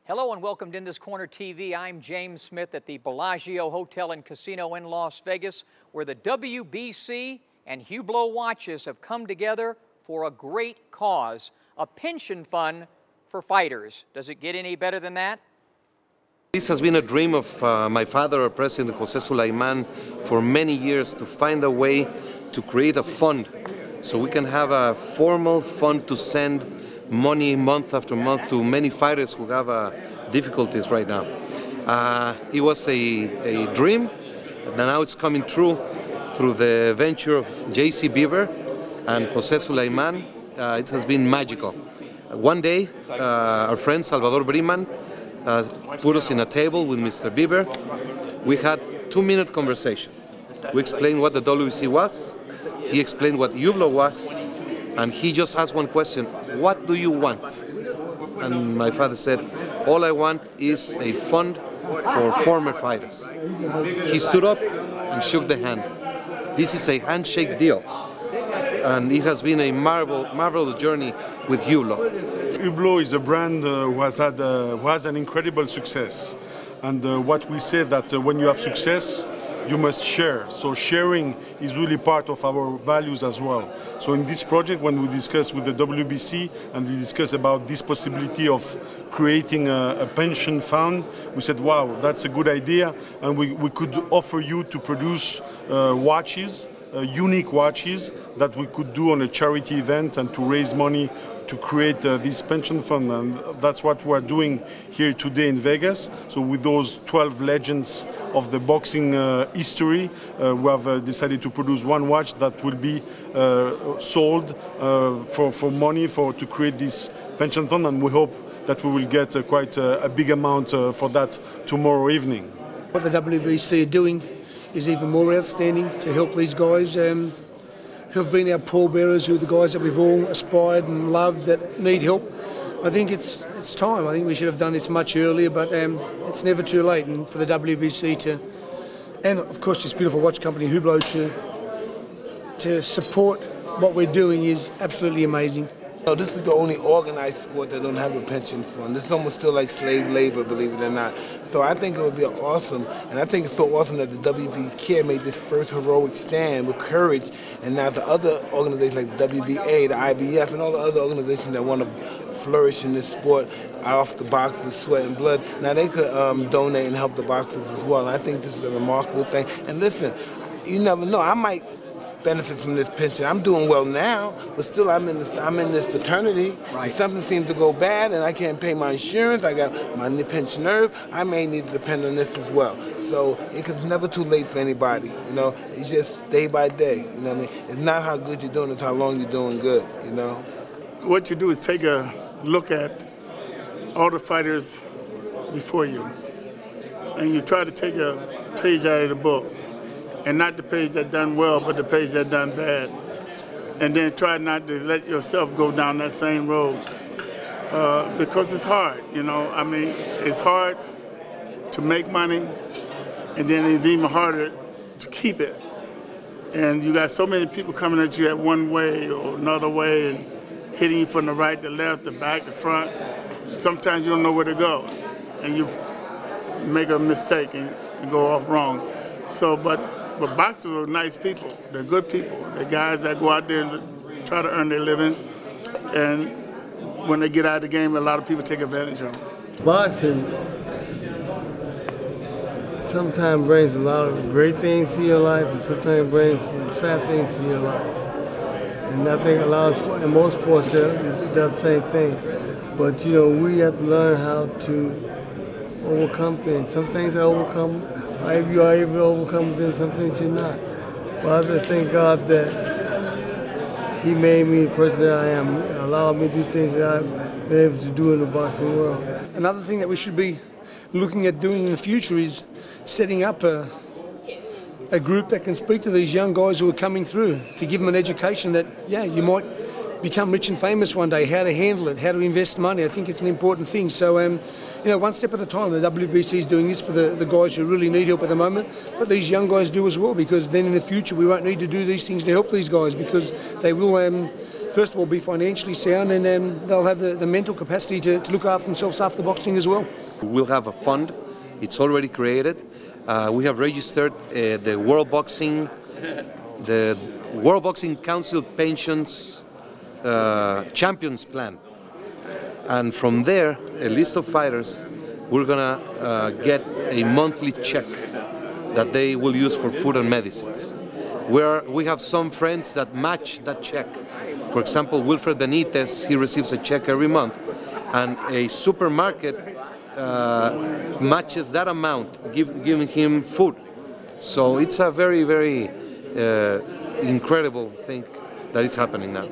Hello and welcome to In This Corner TV. I'm James Smith at the Bellagio Hotel and Casino in Las Vegas, where the WBC and Hublot Watches have come together for a great cause, a pension fund for fighters. Does it get any better than that? This has been a dream of my father, President Jose Sulaiman, for many years, to find a way to create a fund so we can have a formal fund to send money month after month to many fighters who have difficulties right now. It was a dream, and now it's coming true through the venture of J.C. Bieber and Jose Sulaiman. It has been magical. One day, our friend Salvador Briman put us in a table with Mr. Bieber. We had a 2-minute conversation. We explained what the WBC was, he explained what Hublot was, and he just asked one question: what do you want? And my father said, all I want is a fund for former fighters. He stood up and shook the hand. This is a handshake deal, and it has been a marvelous journey with Hublot. Hublot is a brand who has an incredible success, and what we say that when you have success, you must share. So sharing is really part of our values as well. So in this project, when we discuss with the WBC and we discuss about this possibility of creating a pension fund, we said, wow, that's a good idea, and we could offer you to produce watches, unique watches that we could do on a charity event and to raise money to create this pension fund, and that's what we're doing here today in Vegas. So with those 12 legends of the boxing history, we have decided to produce one watch that will be sold for money to create this pension fund, and we hope that we will get quite a big amount for that tomorrow evening. What the WBC are doing is even more outstanding to help these guys who have been our pallbearers, who are the guys that we've all aspired and loved that need help. I think it's time. I think we should have done this much earlier, but it's never too late. And for the WBC to, and of course this beautiful watch company Hublot to support what we're doing is absolutely amazing. No, this is the only organized sport that don't have a pension fund. It's almost still like slave labor, believe it or not. So I think it would be awesome, and I think it's so awesome that the WBC made this first heroic stand with courage, and now the other organizations like the WBA, the IBF, and all the other organizations that want to flourish in this sport off the boxers' sweat and blood, now they could donate and help the boxers as well. And I think this is a remarkable thing. And listen, you never know, I might benefit from this pension. I'm doing well now, but still I'm in this fraternity. Right. If something seems to go bad and I can't pay my insurance, I got my pensioners, I may need to depend on this as well. So it's never too late for anybody, you know. It's just day by day, you know what I mean? It's not how good you're doing, it's how long you're doing good, you know. What you do is take a look at all the fighters before you, and you try to take a page out of the book. And not the page that done well, but the page that done bad. And then try not to let yourself go down that same road. Because it's hard, you know. I mean, it's hard to make money, and then it's even harder to keep it. And you got so many people coming at you at one way or another way and hitting you from the right, the left, the back, the front. Sometimes you don't know where to go. And you make a mistake and go off wrong. So, but boxers are nice people. They're good people. They're guys that go out there and try to earn their living. And when they get out of the game, a lot of people take advantage of them. Boxing sometimes brings a lot of great things to your life, and sometimes brings some sad things to your life. And I think a lot of in most sports it does the same thing. But you know, we have to learn how to overcome things. Some things are overcome. If you are able to overcome them, some things you're not. But I thank God that He made me the person that I am, allowed me to do things that I've been able to do in the boxing world. Another thing that we should be looking at doing in the future is setting up a group that can speak to these young guys who are coming through, to give them an education that, yeah, you might become rich and famous one day, how to handle it, how to invest money. I think it's an important thing. So, you know, one step at a time. The WBC is doing this for the guys who really need help at the moment, but these young guys do as well, because then in the future we won't need to do these things to help these guys, because they will first of all, be financially sound, and they'll have the mental capacity to look after themselves after boxing as well. We'll have a fund. It's already created. We have registered the World Boxing Council Pensions Champions Plan. And from there, a list of fighters, we're gonna get a monthly check that they will use for food and medicines. We have some friends that match that check. For example, Wilfred Benitez, he receives a check every month, and a supermarket matches that amount, giving him food. So it's a very, very incredible thing that is happening now.